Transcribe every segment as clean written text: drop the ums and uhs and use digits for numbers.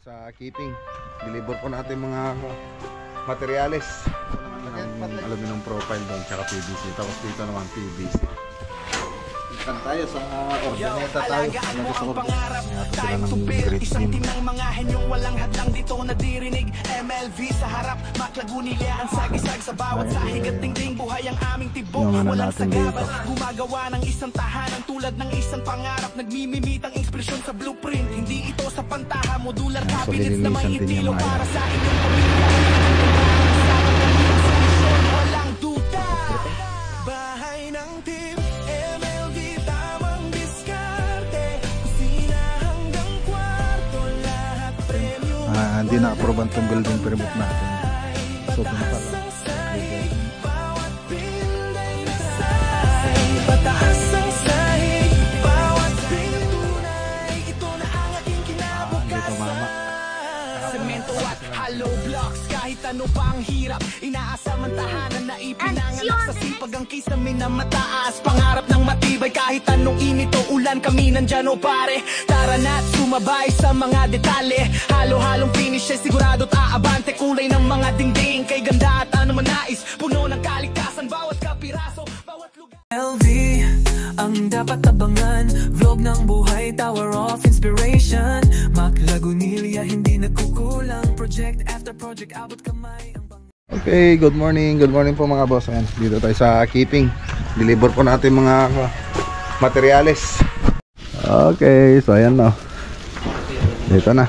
sa keeping. Deliver po natin mga materyales. Ang aluminum profile doon, tsaka PVC. Tapos dito naman PVC. Ikan tayo sa organeta tayo. Ano sa organeta? Sila ng great team. Mga henyong walang hadlang dito nadirinig. MLV sa harap, maklagunili ang sagisag sa bawat sahig at dingding. Buhay ang aming tibok, walang sagabas. Gumagawa ng isang tahanan tulad ng isang pangarap. Nagmimimit ang ekspresyon sa blueprint. Hindi ito sa pantaha, modular cabinets na may itilo para sa inyong pamilya. Walang duda, bahay ng team. MLV tamang diskarte. Kusina hanggang kwarto, lahat premium. Hindi na-approve ang tong building permit natin. So doon pala. Bawat building design, pataas ang sahig. Bawat pintunay, ito na ang aking kinabukasan. Semento at hollow blocks, kahit ano pang hirap. Inaasam ang tahanan na ipinanganak sa sipag. Ang kisame na mataas, pangarap ng matibay. Kahit anong init o ulan, kami nandyan o pare. Tara na't sumabay sa mga detalye. Halo-halong finish ay sigurado't aabante. Kulay ng mga dingding, kay ganda at ano manais. Puno ng kalikasan, bawat kapiraso, bawat lugar. LV, ang dapat abangan. Vlog ng buhay, tower of inspiration. Maklagunilya, hindi nagkukulang. Project after project, abot kamay. Okay, good morning po mga boss. Ayan, dito tayo sa keeping. Deliver po natin mga materyales. Okay, so ayan na. Dito na.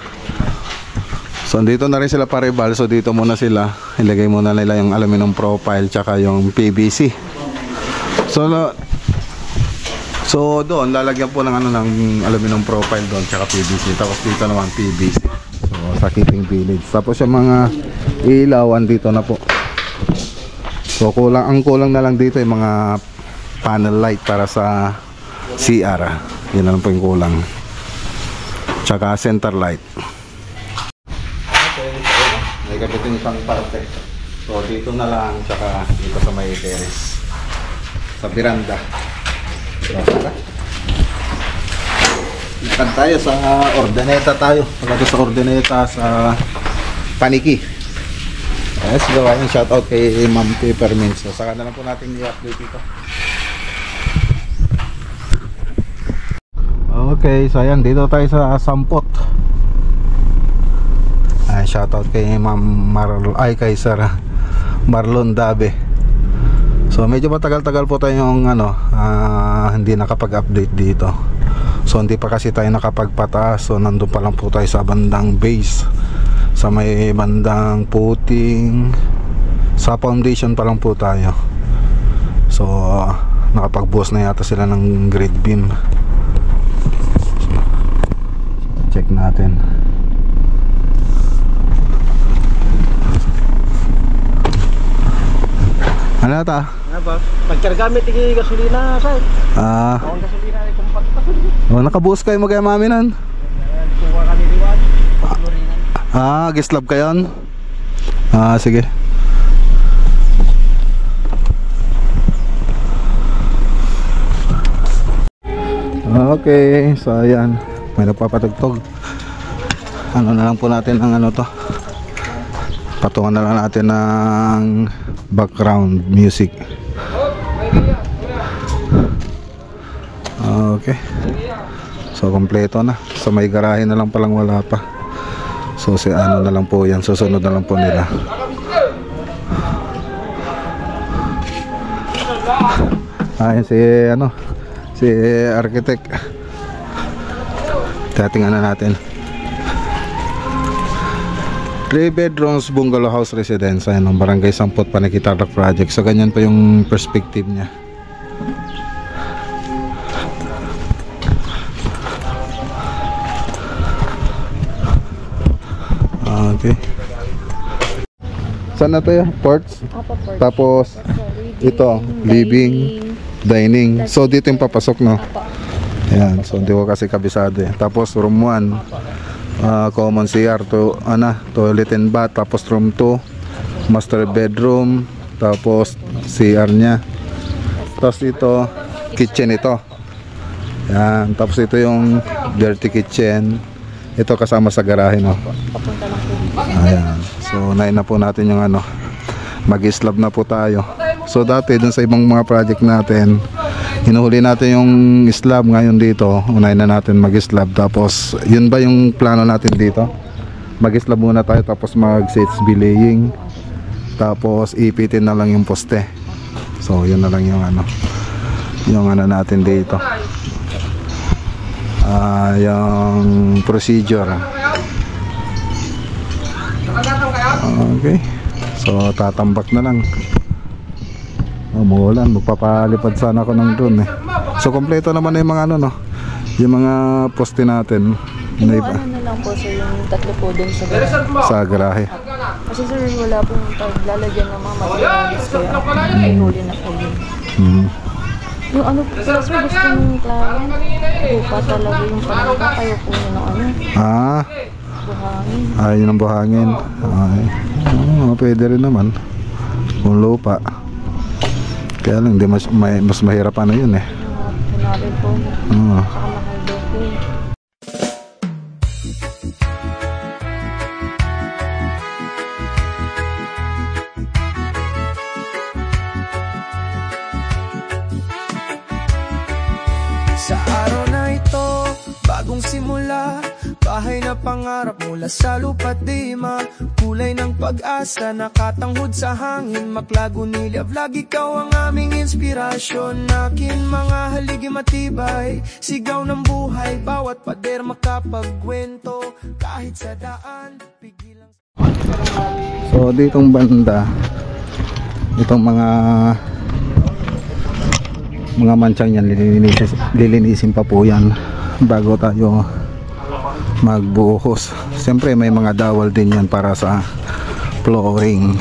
So dito na rin sila paribal. So dito muna sila. Ilagay muna nila yung aluminum profile tsaka yung PVC. So doon lalagyan po ng ng aluminum profile doon tsaka PVC. Tapos dito naman PVC. So sa keeping village. Tapos yung mga ilawan dito na po. So ang kulang na lang dito yung mga panel light para sa CR. Yun na lang po yung kulang. Tsaka center light. Okay, may kapitin isang parte. So dito na lang, tsaka dito sa may terrace, sa veranda. So tara, nakan tayo sa organeta tayo. Pagdating sa organeta sa Paniki. Let's go. Ayun, shout out kay Ma'am Peppermints. So saka na lang po natin i-update dito. Okay, so ayan, dito tayo sa Sampot. Ay, shoutout kay Ma'am kay Sir Marlon Dabe. So medyo matagal-tagal po tayong hindi nakapag-update dito. So hindi pa kasi tayo nakapagpataas. So nandun pa lang po tayo sa bandang base, sa may bandang puting, sa foundation pa lang po tayo. So nakapag-buhos na yata sila ng grade beam. Check natin. Ano ta? Pagkargamit yung gasolina sa Ang gasolina ay kumpat. nakabuhos kayo magaya mami nun? Kuha ka ni Liwan. Gislab kayo? Sige. Okay, so ayan, may nagpapatugtog. Ano na lang po natin ang to, patungan na lang natin ng background music. Okay, so kompleto na. So may garahe na lang palang wala pa. So si na lang po yan, susunod na lang po nila. Ayan si architect. Tatingnan na natin. 3 bedrooms bungalow house residence. Ayan ang barangay Sampot, Paniki Tarlac project. So ganyan pa yung perspective niya. Okay. Saan na to ya? Ports? Tapos ito, living, dining. So dito yung papasok, no? Ayan, so hindi ko kasi kabisado eh. Tapos room 1, common CR to, toilet and bath. Tapos room 2, master bedroom. Tapos CR nya. Tapos ito, kitchen ito. Ayan, tapos ito yung dirty kitchen. Ito kasama sa garahe, no? Papunta lang po. Ayan. So, unahin na po natin yung ano, mag-slab na po tayo. So, dati dun sa ibang mga project natin, hinuhuli natin yung slab. Ngayon dito, unahin na natin mag-slab. Tapos, yun ba yung plano natin dito? Mag-slab muna tayo, tapos mag-sets belaying. Tapos, ipitin na lang yung poste. So, yun na lang yung ano, natin dito. Yung procedure. Okay. So tatambak na lang. Umulan, magpapalipad sana ako ng drone eh. So kompleto naman na yung mga ano, no, yung mga poste natin. Yung ano na lang po sir, yung tatlo po dun sa garahe. Sa garahe. Kasi sir, wala pong lalagyan ng mga materials kaya may huli na po yun. Yung ano po sir, gusto ng client, lupa talaga yung panata, kayo po yun ng ano, buhangin. Yun ang buhangin. Ay. Pwede rin naman kung lupa. Kaya lang, di mas mahirap ano yun eh. Hanapin po yun. Saka mahal daw po yun. Sa araw na ito, bagong simula, bahay na pangarap mula sa lupa't dima, kulay ng pag-asa, nakatanghod sa hangin, maklago nilablag, ikaw ang aming inspirasyon, akin mga haligi matibay, sigaw ng buhay, bawat pader makapagkwento, kahit sa daan, pigilang. So ditong banda, itong mga mansyang yan, lilinisin pa po yan bago tayo magbuhos. Siyempre may mga dawal din yan para sa flooring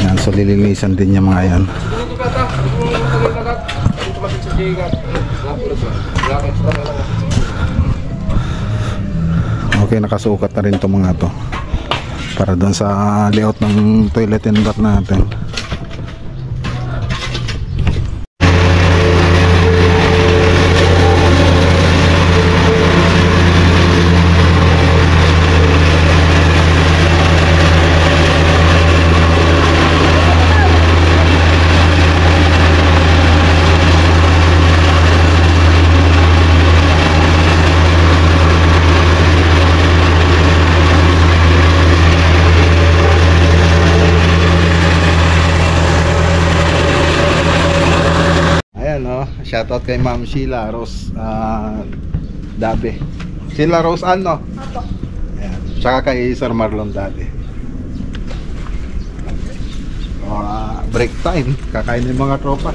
yan, so lilinisan din yung mga yan. Okay, nakasukat na rin itong mga to para doon sa layout ng toilet and bath natin. Shoutout kay Ma'am Sheila Rose Dabe. Sheila Rose ano? Apo. Ayan. Tsaka kay Sir Marlon Dabe. Break time. Kakain ng mga tropa.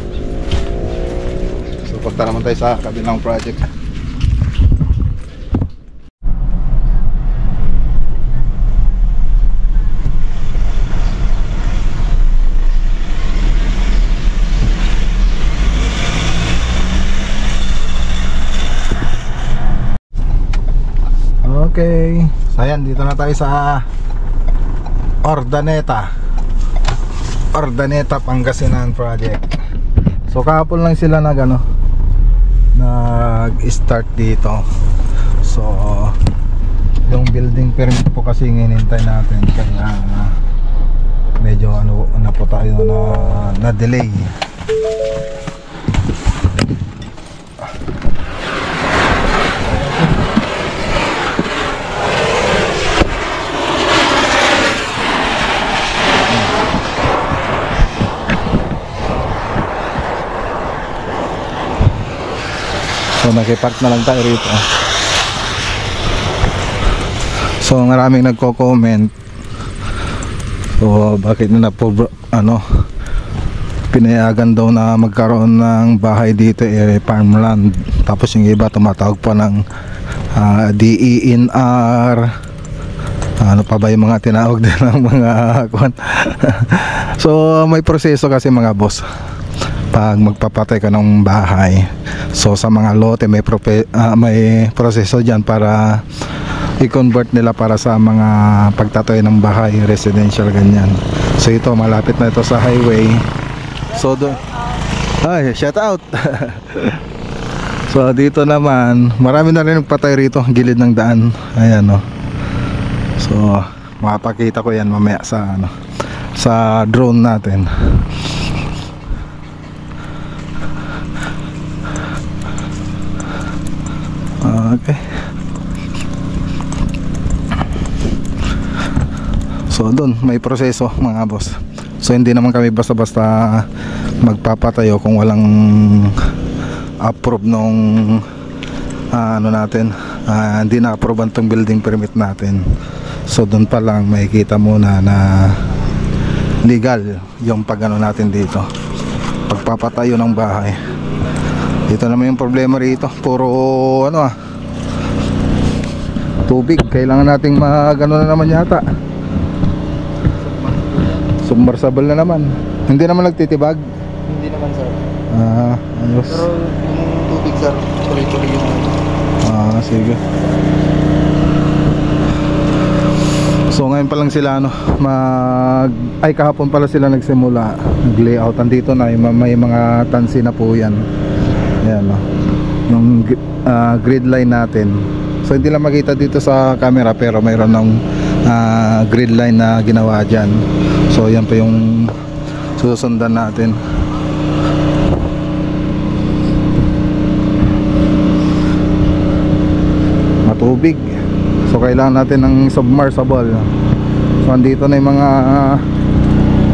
So punta naman tayo sa kabilang project. Okay, so ayan, dito na tayo sa Ordaneta, Pangasinan project. So kahapon lang sila nag-start dito. So yung building permit po kasi hinihintay natin, kaya medyo na po tayo na delay. So nakipark na lang tayo rito. So maraming nagko-comment. So bakit na po pinayagan daw na magkaroon ng bahay dito farmland. Tapos yung iba tumatawag pa ng DENR. Ano pa ba yung mga tinawag din ng mga So may proseso kasi mga boss pag magpapatay ka ng bahay. So sa mga lote may proseso dyan para i-convert nila para sa mga pagtatayo ng bahay, residential, ganyan. So ito, malapit na ito sa highway. So doon, ay, shout out. So dito naman, marami na rin nagpatay rito, gilid ng daan. Ayan o. So makapakita ko yan mamaya sa ano, sa drone natin. Okay. So doon may proseso mga boss. So hindi naman kami basta-basta magpapatayo kung walang approve nung ano natin, hindi na-approve ang building permit natin. So doon pa lang makikita muna na legal yung pag-ano natin dito, pagpapatayo ng bahay. Dito naman yung problema rito, puro ano tubig. Kailangan nating mag-ano na naman yata, submersible na naman. Hindi naman nagtitibag. Hindi naman sir. Ayos. Pero yung tubig sir, tuloy-tuloy yung sige. So ngayon pa lang sila ano, kahapon pala sila nagsimula nag-layout. Andito na may mga tansi na po yan. Ayan no, yung grid line natin. So hindi lang makita dito sa camera, pero mayroon ng grid line na ginawa dyan. So yan pa yung susundan natin. Matubig, so kailangan natin ng submersible. So andito na yung mga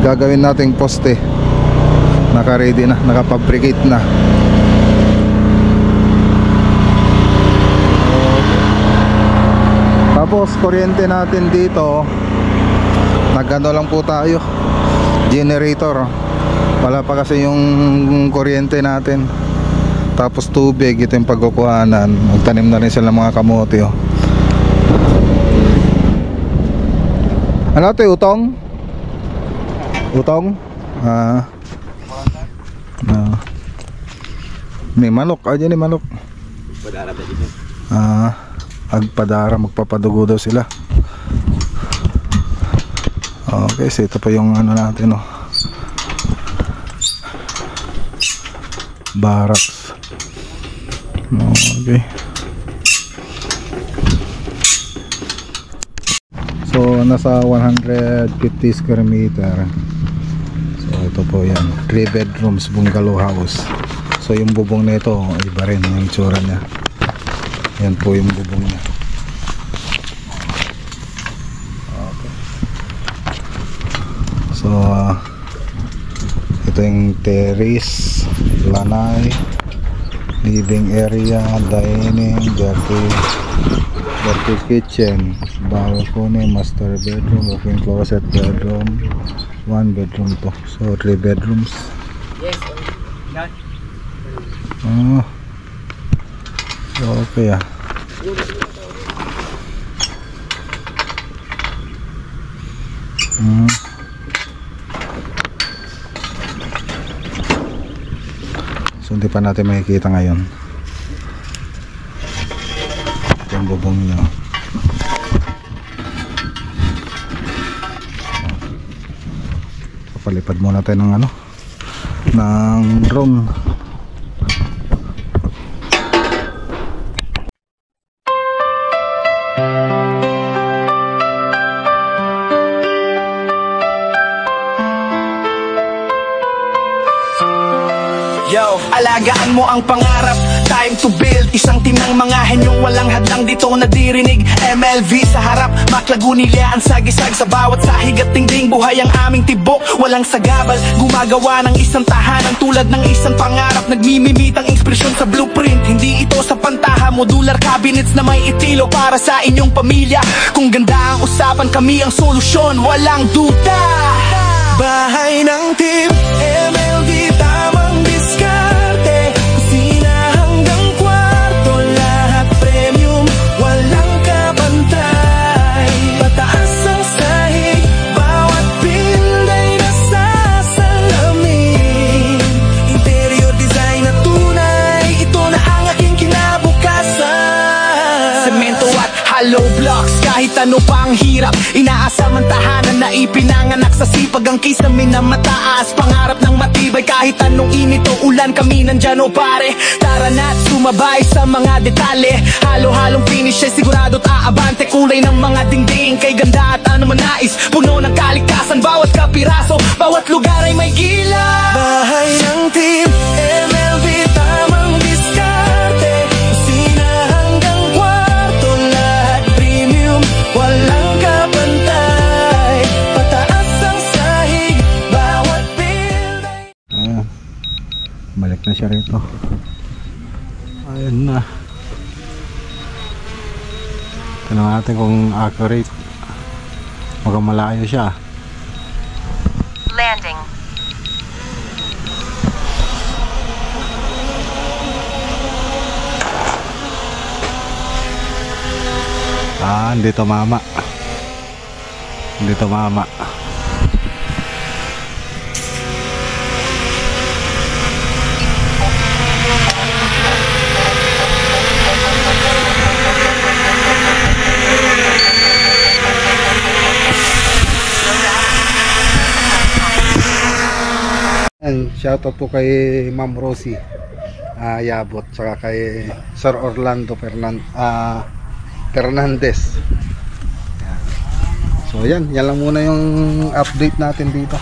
gagawin nating poste, naka-ready na, naka-fabricate na. Tapos kuryente natin dito, nagano lang po tayo, generator. Wala pa kasi yung kuryente natin. Tapos tubig, ito yung pagkukuhanan. Magtanim na rin sila ng mga kamote oh. Ano ito, utong? Utong? May manok, aja ni manok. Padara ba dito? Agpadara, magpapadugo daw sila. Okay, so ito pa yung ano natin oh, barracks. Okay. So nasa 150 square meter. So ito po yan, 3 bedrooms bungalow house. So yung bubong na ito, iba rin yung itsura niya. Yan po yung bubong niya. Okay. So ito yung terrace, lanay, living area, dining, dirty kitchen, balcony, master bedroom, walk-in closet, bedroom, 1 bedroom to. So 3 bedrooms. Yes. So okay So hindi pa natin makikita ngayon yung bubong nyo. Papalipad muna tayo ng ano, ng drone. Yo, alagaan mo ang pangarap, time to build. Isang team ng mga henyong walang hadlang dito nadirinig. MLV sa harap, maklagunilya ang sagisag sa bawat sahig at tingding. Buhay ang aming tibok, walang sagabal. Gumagawa ng isang tahanan tulad ng isang pangarap. Nagmimimit ang ekspresyon sa blueprint. Hindi ito sa pantaha, modular cabinets na may itilo para sa inyong pamilya. Kung ganda ang usapan, kami ang solusyon, walang duda. Bahay ng team MLV, tamang diskarte. Kusina hanggang kwarto, lahat premium, walang kabantay. Pataas ang sahig, bawat build ay nasasalamin. Interior design na tunay, ito na ang aking kinabukasan. Semento at hollow blocks, kahit ano pa ang hirap. Inaasam ang tahanan na ipinanganak sa sipag. Ang kisame na mataas, pangarap ng matibay. Kahit anong init o ulan, kami nandyan o pare. Tara na't sumabay sa mga detalye. Halo-halong finish ay sigurado't aabante. Kulay ng mga dingding, kay ganda at ano man nais. Puno ng kalikasan, bawat kapiraso, bawat lugar ay may gila. Bahay ng team MLB, tamang diskarte. Kusina hanggang kwarto, lahat premium, walang kapantay. Pataas ang sahig, bawat building. Ayan. Balik na siya rito. Ayan na. Tignan natin kung accurate. Mukhang malayo siya. Landing. Hindi tumama. Hindi tumama. Shoutout po kay Ma'am Rosie Yabot, saka kay Sir Orlando Fernandez. So yan lang muna yung update natin dito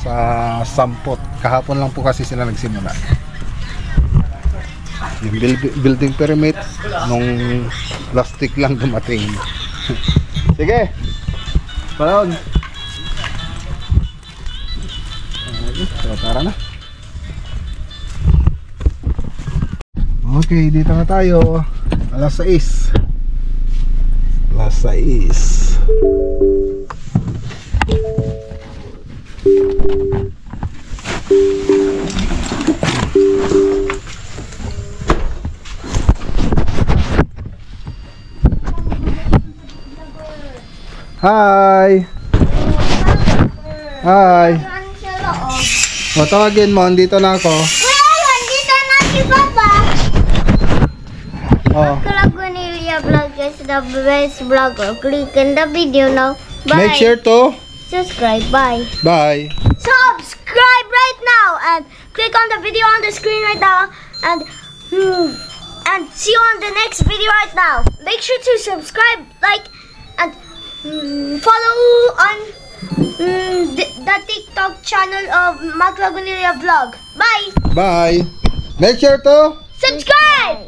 sa Sampot. Kahapon lang po kasi sila nagsimula. Yung building permit nung last week lang dumating. Sige, palawag. So, tara na. Okay, dito na tayo. Alas 6. Alas 6. Hi. Hi. O, tawagin mo, andito na ako. Dito na si Papa. Oh. Calagunelia Vlog is the best vlogger. Click in the video now. Bye. Make sure to Subscribe. Bye. bye. Subscribe right now and click on the video on the screen right now and see you on the next video right now. Make sure to subscribe, like, and follow on the TikTok channel of Maclagunelia Vlog. Bye. Bye. Make sure to Subscribe.